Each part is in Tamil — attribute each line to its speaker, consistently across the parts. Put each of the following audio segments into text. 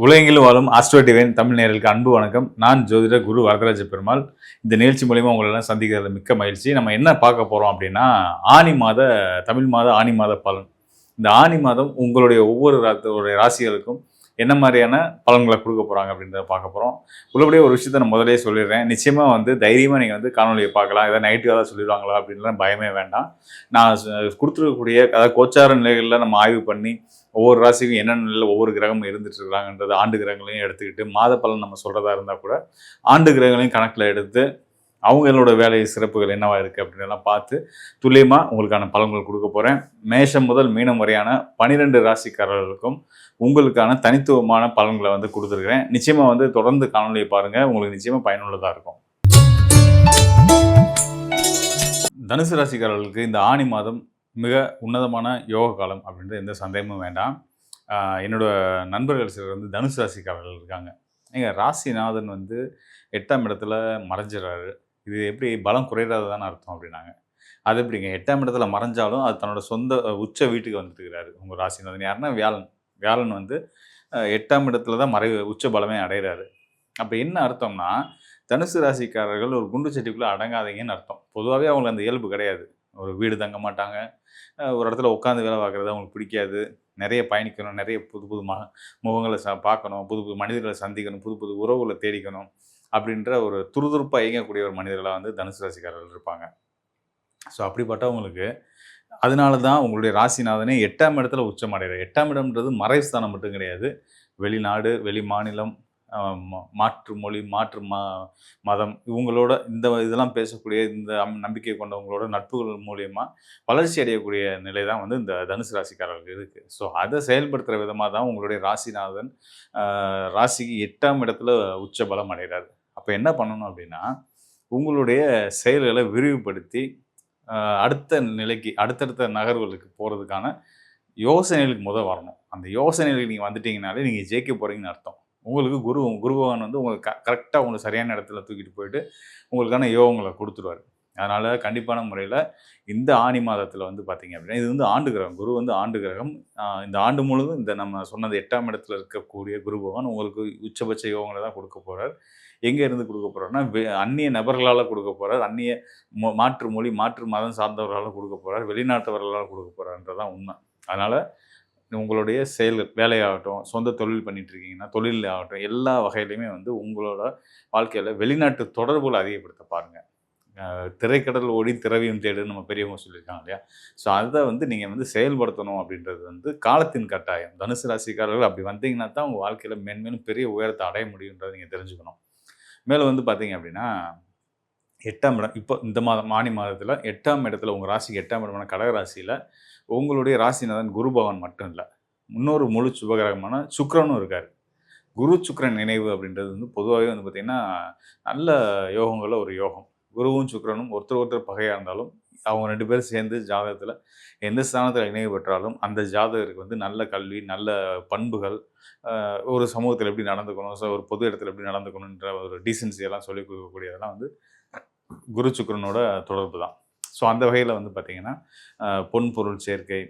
Speaker 1: உலகெங்கிலும் வாழும் ஆஸ்ட்ரோ டிவைன் தமிழ் நேயர்களுக்கு அன்பு வணக்கம். நான் ஜோதிடர் குரு வரதராஜ பெருமாள். இந்த நிகழ்ச்சி மூலியமா உங்களெல்லாம் சந்திக்கிறதுல மிக்க மகிழ்ச்சி. நம்ம என்ன பார்க்க போறோம் அப்படின்னா, ஆனி மாத தமிழ் மாத ஆனி மாத பலன். இந்த ஆனி மாதம் உங்களுடைய ஒவ்வொரு ராசிகளுக்கும் என்ன மாதிரியான பலன்களை கொடுக்க போறாங்க அப்படின்றத பார்க்க போறோம். உள்ளபடியே ஒரு விஷயத்த நான் முதல்லயே சொல்லிடுறேன். நிச்சயமா தைரியமா நீங்க காணொலியை பார்க்கலாம். ஏதாவது நெகட்டிவா ஏதாவது சொல்லிடுவாங்களா அப்படின்லாம் பயமே வேண்டாம். நான் கொடுத்துருக்கக்கூடிய அதாவது கோச்சார நிலைகளில் நம்ம ஆய்வு பண்ணி ஒவ்வொரு ராசிக்கும் என்னென்ன நிலையில் ஒவ்வொரு கிரகமும் இருந்துட்டு இருக்காங்கன்றது ஆண்டு கிரகங்களையும் எடுத்துக்கிட்டு மாத பலன் நம்ம சொல்றதா இருந்தால் கூட ஆண்டு கிரகங்களையும் கணக்கில் எடுத்து அவங்களோட வேலை சிறப்புகள் என்னவா இருக்குது அப்படின்றலாம் பார்த்து துல்லியமாக உங்களுக்கான பலன்கள் கொடுக்க போகிறேன். மேஷம் முதல் மீனம் வரையான 12 ராசிக்காரர்களுக்கும் உங்களுக்கான தனித்துவமான பலன்களை கொடுத்துருக்கிறேன். நிச்சயமாக தொடர்ந்து காணொலியை பாருங்கள், உங்களுக்கு நிச்சயமாக பயனுள்ளதாக இருக்கும். தனுசு ராசிக்காரர்களுக்கு இந்த ஆணி மாதம் மிக உன்னதமான யோக காலம் அப்படின்றது எந்த சந்தேகமும் வேண்டாம். என்னோட நண்பர்கள் சிலர் தனுசு ராசிக்காரர்கள் இருக்காங்க. ராசிநாதன் 8ஆம் இடத்துல மறைஞ்சிடறாரு. இது எப்படி பலம் குறையாததான அர்த்தம் அப்படின்னாங்க. அது எப்படிங்க 8ஆம் இடத்துல மறைஞ்சாலும் அது தன்னோட சொந்த உச்ச வீட்டுக்கு வந்துட்டுருக்கிறாரு. உங்கள் ராசிநாதன் யாருன்னா வியாழன். வியாழன் 8ஆம் இடத்துல தான் உச்ச பலமே அடைகிறாரு. அப்போ என்ன அர்த்தம்னா, தனுசு ராசிக்காரர்கள் ஒரு குண்டு சட்டிக்குள்ளே அடங்காதீங்கன்னு அர்த்தம். பொதுவாகவே அவங்களுக்கு அந்த இயல்பு கிடையாது. ஒரு வீடு தங்க மாட்டாங்க, ஒரு இடத்துல உட்காந்து வேலை பார்க்குறது அவங்களுக்கு பிடிக்காது. நிறைய பயணிக்கணும், நிறைய புது புது முகங்களை பார்க்கணும், புது புது மனிதர்களை சந்திக்கணும், புது புது உறவுகளை தேடிக்கணும் அப்படின்ற ஒரு துருதுருப்பாக இயங்கக்கூடிய ஒரு மனிதர்களாக தனுசு ராசிக்காரர்கள் இருப்பாங்க. ஸோ அப்படிப்பட்டவங்களுக்கு அதனால தான் உங்களுடைய ராசிநாதனே 8ஆம் இடத்துல உச்சம் அடைகிறார். 8ஆம் இடம்ன்றது மறைஸ்தானம் மட்டும் கிடையாது. வெளிநாடு, வெளி மாநிலம், மாற்று மொழி, மாற்று மதம் இவங்களோட இதெல்லாம் பேசக்கூடிய இந்த நம்பிக்கை கொண்டவங்களோட நட்புகள் மூலியமாக வளர்ச்சி அடையக்கூடிய நிலை தான் இந்த தனுசு ராசிக்காரர்களுக்கு இருக்குது. ஸோ அதை செயல்படுத்துகிற விதமாக தான் உங்களுடைய ராசிநாதன் ராசிக்கு 8ஆம் இடத்துல உச்ச பலம் அடைகிறார். அப்போ என்ன பண்ணணும் அப்படின்னா, உங்களுடைய செயல்களை விரிவுபடுத்தி அடுத்த நிலைக்கு அடுத்தடுத்த நகர்வுகளுக்கு போகிறதுக்கான யோசனைகளுக்கு வரணும். அந்த யோசனைகளுக்கு நீங்கள் வந்துட்டீங்கனாலே நீங்கள் ஜெயிக்க போகிறீங்கன்னு அர்த்தம். உங்களுக்கு குரு பகவான் உங்களுக்கு கரெக்டாக உங்களுக்கு சரியான இடத்துல தூக்கிட்டு போயிட்டு உங்களுக்கான யோகங்களை கொடுத்துருவார். அதனால் கண்டிப்பான முறையில் இந்த ஆணி மாதத்தில் பார்த்தீங்க அப்படின்னா, இது ஆண்டு கிரகம். குரு ஆண்டு கிரகம். இந்த ஆண்டு முழுவதும் இந்த நம்ம சொன்னது 8ஆம் இடத்துல இருக்கக்கூடிய குரு பகவான் உங்களுக்கு உச்சபட்ச யோகங்களை தான் கொடுக்க போகிறார். எங்கே இருந்து கொடுக்க போகிறாருன்னா, அந்நிய நபர்களால் கொடுக்க போகிறார். அந்நிய மாற்று மொழி, மாற்று மதம் சார்ந்தவர்களால் கொடுக்க போகிறார். வெளிநாட்டவர்களால் கொடுக்க போகிறார்ன்றதான் உண்மை. அதனால் உங்களுடைய செயல்கள், வேலையாகட்டும், சொந்த தொழில் பண்ணிகிட்ருக்கீங்கன்னா தொழில் ஆகட்டும், எல்லா வகையிலையுமே உங்களோட வாழ்க்கையில் வெளிநாட்டு தொடர்புகளை அதிகப்படுத்த பாருங்கள். திரைக்கடல் ஓடி திரவியம் தேடுன்னு நம்ம பெரியவங்க சொல்லியிருக்காங்க இல்லையா? ஸோ அதை நீங்கள் செயல்படுத்தணும் அப்படின்றது காலத்தின் கட்டாயம். தனுசு ராசிக்காரர்கள் அப்படி வந்தீங்கன்னா தான் உங்கள் வாழ்க்கையில் மேன்மேலும் பெரிய உயரத்தை அடைய முடியுன்றதை நீங்கள் தெரிஞ்சுக்கணும். மேலும் பார்த்தீங்க அப்படின்னா, 8ஆம் இடம் இப்போ இந்த மாதம் ஆனி மாதத்தில் 8ஆம் இடத்துல உங்கள் ராசிக்கு 8ஆம் இடமான கடக ராசியில் உங்களுடைய ராசிநாதன் குரு பகவான் மட்டும் இல்லை, இன்னொரு முழு சுபகிரகமான சுக்கிரனும் இருக்கார். குரு சுக்கிரன் நினைவு அப்படின்றது பொதுவாகவே பார்த்திங்கன்னா நல்ல யோகங்களில் ஒரு யோகம். குருவும் சுக்கிரனும் ஒருத்தர் பகையாக இருந்தாலும் அவங்க 2 பேரும் சேர்ந்து ஜாதகத்தில் எந்த ஸ்தானத்தில் இணைவு பெற்றாலும் அந்த ஜாதகருக்கு நல்ல கல்வி, நல்ல பண்புகள், ஒரு சமூகத்தில் எப்படி நடந்துக்கணும், ஸோ ஒரு பொது இடத்துல எப்படி நடந்துக்கணுன்ற ஒரு டீசன்சியெல்லாம் சொல்லிக் கொடுக்கக்கூடியதெல்லாம் குரு சுக்கிரனோட தொடர்பு தான். ஸோ அந்த வகையில் பார்த்திங்கன்னா பொன் பொருள் சேர்க்கை,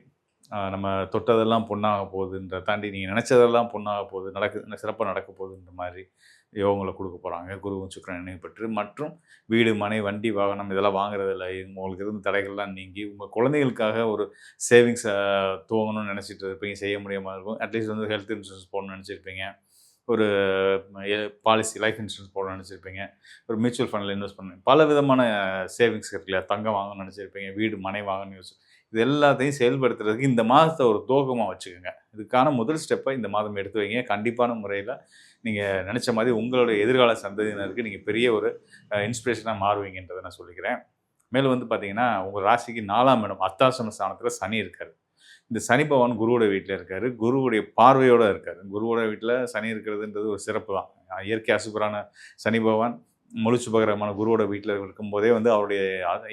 Speaker 1: நம்ம தொட்டதெல்லாம் பொண்ணாக போகுதுன்ற தாண்டி நீங்கள் நினச்சதெல்லாம் பொண்ணாக போகுது, சிறப்பாக நடக்க போகுதுன்ற மாதிரி யோகங்களை கொடுக்க போகிறாங்க குருவும் சுக்கிரன் நினைவு பெற்று. மற்றும் வீடு, மனை, வண்டி, வாகனம் இதெல்லாம் வாங்குறதில்ல, உங்களுக்கு இருந்த தடைகள்லாம் நீங்கி உங்கள் குழந்தைகளுக்காக ஒரு சேவிங்ஸை துவங்கணும்னு நினச்சிட்டு இருப்பீங்க, செய்ய முடியாமல் இருக்கும். அட்லீஸ்ட் ஹெல்த் இன்சூரன்ஸ் போடணும்னு நினச்சிருப்பீங்க, ஒரு பாலிசி லைஃப் இன்சூரன்ஸ் போடணும்னு நினச்சிருப்பீங்க, ஒரு மியூச்சுவல் ஃபண்டில் இன்வெஸ்ட் பண்ணுவீங்க, பல விதமான சேவிங்ஸ் இருக்கு இல்லையா? தங்கம் வாங்கணும்னு நினச்சிருப்பீங்க, வீடு, மனை வாங்கணும்னு யோசிச்சு இது எல்லாத்தையும் செயல்படுத்துறதுக்கு இந்த மாதத்தை ஒரு துவக்கமாக வச்சுக்கோங்க. இதுக்கான முதல் ஸ்டெப்பை இந்த மாதம் எடுத்து வைங்க. கண்டிப்பான முறையில் நீங்கள் நினச்ச மாதிரி உங்களுடைய எதிர்கால சந்ததியினருக்கு நீங்கள் பெரிய ஒரு இன்ஸ்பிரேஷனாக மாறுவீங்கன்றதை நான் சொல்லிக்கிறேன். மேலும் பார்த்தீங்கன்னா, உங்கள் ராசிக்கு 4ஆம் இடம் அர்த்தாசிரம ஸ்தானத்தில் சனி இருக்கார். இந்த சனி பகவான் குருவோட வீட்டில் இருக்கார், குருவுடைய பார்வையோடு இருக்கார். குருவோட வீட்டில் சனி இருக்கிறதுன்றது ஒரு சிறப்பு தான். இயற்கை அசுபரான சனி பகவான் முழு சுபகிரகமான குருவோட வீட்டில் இருக்கும்போதே அவருடைய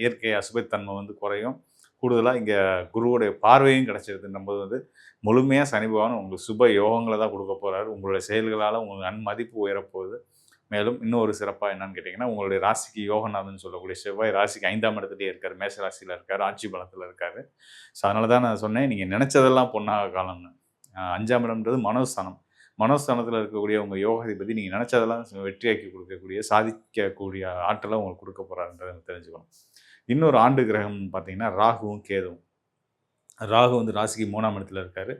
Speaker 1: இயற்கை அசுபத்தன்மை குறையும். கூடுதலாக இங்கே குருவோடைய பார்வையும் கிடச்சிருதுன்னும்போது முழுமையாக சனி பகவான் உங்களுக்கு சுப யோகங்களை தான் கொடுக்க போகிறாரு. உங்களுடைய செயல்களால் உங்களுக்கு நன்மதிப்பு உயரப்போகுது. மேலும் இன்னொரு சிறப்பாக என்னன்னு கேட்டிங்கன்னா, உங்களுடைய ராசிக்கு யோகநாதன் சொல்லக்கூடிய செவ்வாய் ராசிக்கு 5ஆம் இடத்துலேயே இருக்கார், மேஷ ராசியில் இருக்கார், ஆட்சி பலத்தில் இருக்கார். ஸோ அதனால தான் நான் சொன்னேன், நீங்கள் நினச்சதெல்லாம் பொண்ணாக காலம்னு. 5ஆம் இடம்ன்றது மனோஸ்தானம். மனோஸ்தானத்தில் இருக்கக்கூடிய உங்கள் யோகாதிபதி நீங்கள் நினச்சதெல்லாம் வெற்றியாக்கி கொடுக்கக்கூடிய சாதிக்கக்கூடிய ஆற்றலை உங்களுக்கு கொடுக்க போகிறாருன்றதை தெரிஞ்சுக்கணும். இன்னொரு ஆண்டு கிரகம் பார்த்தீங்கன்னா ராகுவும் கேதுவும். ராகு வந்து ராசிக்கு 3ஆம் இடத்துல இருக்காரு.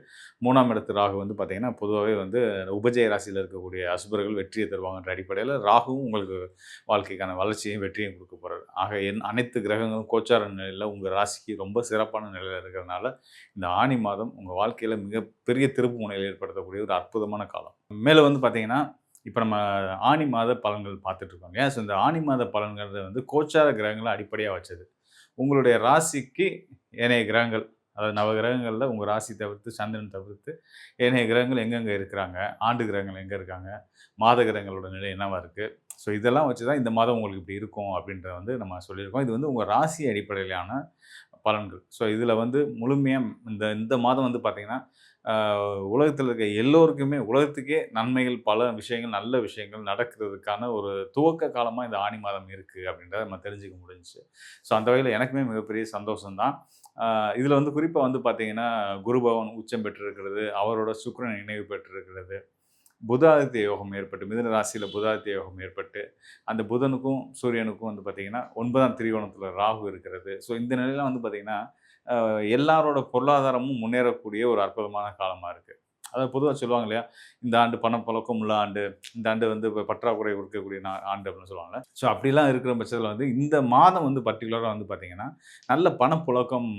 Speaker 1: 3ஆம் இடத்து ராகு வந்து பார்த்தீங்கன்னா, பொதுவாவே வந்து உபஜய ராசியில இருக்கக்கூடிய அசுபர்கள் வெற்றியை தருவாங்கன்ற அடிப்படையில, ராகுவும் உங்களுக்கு வாழ்க்கைக்கான வளர்ச்சியையும், வெற்றியும் குடுக்க போறாரு. ஆக அனைத்து கிரகங்களும் கோச்சார நிலையில உங்க ராசிக்கு ரொம்ப சிறப்பான நிலையில இருக்கிறதுனால, இந்த ஆனி மாதம் உங்க வாழ்க்கையில மிகப்பெரிய திருப்பு முனையை ஏற்படுத்தக்கூடிய ஒரு அற்புதமான காலம். மேலும் வந்து பார்த்தீங்கன்னா, இப்ப நம்ம ஆனி மாத பலன்கள் பார்த்துட்டு இருக்கோம் இல்லையா? ஸோ இந்த ஆனி மாத பலன்கிறது வந்து கோச்சார கிரகங்கள அடிப்படையா வச்சது. உங்களுடைய ராசிக்கு ஏனைய கிரகங்கள், அதாவது நவகிரகங்கள்ல உங்க ராசி தவிர்த்து, சந்திரன் தவிர்த்து ஏனைய கிரகங்கள் எங்கெங்க இருக்கிறாங்க, ஆண்டு கிரகங்கள் எங்க இருக்காங்க, மாத கிரகங்களோட நிலை என்னவா இருக்கு. ஸோ இதெல்லாம் வச்சு தான் இந்த மாதம் உங்களுக்கு இப்படி இருக்கும் அப்படின்றத வந்து நம்ம சொல்லியிருக்கோம். இது வந்து உங்க ராசி அடிப்படையிலான பலன்கள். ஸோ இதில வந்து முழுமையா இந்த இந்த மாதம் வந்து பார்த்தீங்கன்னா, உலகத்தில இருக்க எல்லோருக்குமே உலகத்துக்கே நன்மைகள் பல விஷயங்கள், நல்ல விஷயங்கள் நடக்கிறதுக்கான ஒரு துவக்க காலமா இந்த ஆனி மாதம் இருக்கு அப்படின்றத நம்ம தெரிஞ்சுக்க முடிஞ்சுச்சு. ஸோ அந்த வகையில எனக்குமே மிகப்பெரிய சந்தோஷம் தான். இதில வந்து குறிப்பா வந்து பார்த்தீங்கன்னா, குரு பகவான் உச்சம் பெற்றிருக்கிறது, அவரோட சுக்கிரன் இணைவு பெற்றிருக்கிறது, புதாதித்ய யோகம் ஏற்பட்டு, மிதுன ராசியில புதாதித்ய யோகம் ஏற்பட்டு, அந்த புதனுக்கும், சூரியனுக்கும் வந்து பார்த்தீங்கன்னா, 9ஆம் திரிகோணத்தில ராகு இருக்கிறது. ஸோ இந்த நிலையிலாம் வந்து பார்த்தீங்கன்னா, எல்லாரோட பொருளாதாரமும் முன்னேறக்கூடிய ஒரு அற்புதமான காலமா இருக்கு. அதாவது பொதுவா சொல்லுவாங்க இல்லையா? இந்த ஆண்டு பணப்புழக்கம் உள்ள ஆண்டு, இந்த ஆண்டு வந்து பற்றாக்குறை இருக்கக்கூடிய ஆண்டு அப்படின்னு சொல்லுவாங்கல்ல. ஸோ அப்படிலாம் இருக்கிற பட்சத்தில வந்து இந்த மாதம் வந்து பர்ட்டிகுலரா வந்து பார்த்தீங்கன்னா, நல்ல பணப்புழக்கம்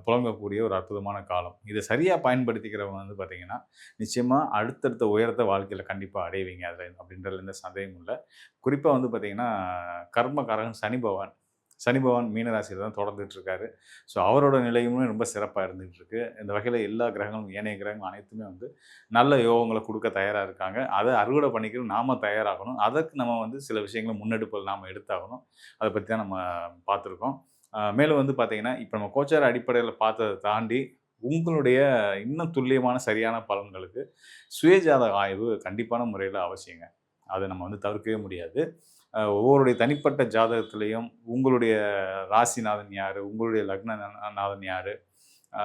Speaker 1: புழங்கக்கூடிய ஒரு அற்புதமான காலம். இத சரியா பயன்படுத்திக்கிறவங்க வந்து பார்த்தீங்கன்னா, நிச்சயமா அடுத்தடுத்த உயரத்த வாழ்க்கையில கண்டிப்பா அடைவீங்க. அதுல அப்படின்றதுல எந்த சந்தேகமும் இல்ல. குறிப்பா வந்து பார்த்தீங்கன்னா, கர்மகாரகன் சனி பகவான். சனி பகவான் மீன ராசியில தான் தொடர்ந்துட்டு இருக்காரு. ஸோ அவரோட நிலையுமே ரொம்ப சிறப்பா இருந்துகிட்டு இருக்கு. இந்த வகையில எல்லா கிரகங்களும், ஏனைய கிரகங்கள் அனைத்துமே வந்து நல்ல யோகங்கள குடுக்க தயாரா இருக்காங்க. அத அறுவடை பண்ணிக்க நாம தயாராகணும். அதற்கு நம்ம வந்து சில விஷயங்கள முன்னெடுப்புகள் நாம எடுத்தாகணும். அத பத்தி தான் நம்ம பார்த்துருக்கோம். மேலும் வந்து பார்த்தீங்கன்னா, இப்ப நம்ம கோச்சார அடிப்படையில பார்த்தத தாண்டி, உங்களுடைய இன்னும் துல்லியமான சரியான பலன்களுக்கு சுயஜாதக ஆய்வு கண்டிப்பான முறையில அவசியங்க. அத நம்ம வந்து தவிர்க்கவே முடியாது. ஒவ்வொருடைய தனிப்பட்ட ஜாதகத்திலயும் உங்களுடைய ராசிநாதன் யாரு? உங்களுடைய லக்ன நாதன் யாரு? அ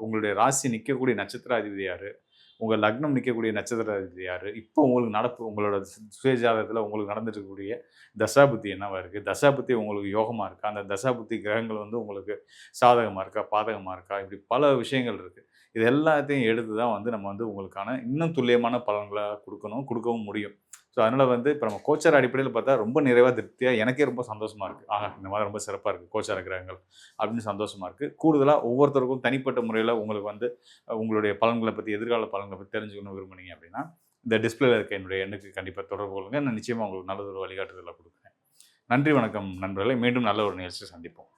Speaker 1: உங்களுடைய ராசி நிக்கக்கூடிய நட்சத்திராதிபதி யாரு? உங்க லக்னம் நிக்கக்கூடிய நட்சத்திராதிபதி யாரு? இப்போ உங்களுக்கு உங்களோட சுய ஜாதகத்துல உங்களுக்கு நடந்துட்டு இருக்கக்கூடிய தசாபுத்தி என்னவா இருக்கு? தசாபுத்தி உங்களுக்கு யோகமா இருக்கா? அந்த தசாபுத்தி கிரகங்கள் வந்து உங்களுக்கு சாதகமா இருக்கா? பாதகமா இருக்கா? இப்படி பல விஷயங்கள் இருக்கு. இது எல்லாத்தையும் எடுத்து தான் வந்து நம்ம வந்து உங்களுக்கான இன்னும் துல்லியமான பலன்கள குடுக்கணும், குடுக்கவும் முடியும். ஸோ, அதனால வந்து இப்ப நம்ம கோச்சார அடிப்படையில பார்த்தா ரொம்ப நிறைவா, திருப்தியா எனக்கே ரொம்ப சந்தோஷமா இருக்கு. ஆஹா! இந்த மாதம் ரொம்ப சிறப்பா இருக்கு கோச்சார கிரகங்கள் அப்படின்னு சந்தோஷமா இருக்கு. கூடுதலா ஒவ்வொருத்தருக்கும் தனிப்பட்ட முறையில உங்களுக்கு வந்து உங்களுடைய பலன்கள பத்தி, எதிர்கால பலன்கள பத்தி தெரிஞ்சுக்கணும்னு விரும்புனீங்க அப்படின்னா, இந்த டிஸ்ப்ளேல இருக்க என்னுடைய எண்ணுக்கு கண்டிப்பா தொடர்பு கொள்ளுங்க. நான் நிச்சயமா உங்களுக்கு நல்லதொரு வழிகாட்டுதல குடுக்குறேன். நன்றி, வணக்கம் நண்பர்களே. மீண்டும் நல்ல ஒரு நிகழ்ச்சியில சந்திப்போம்.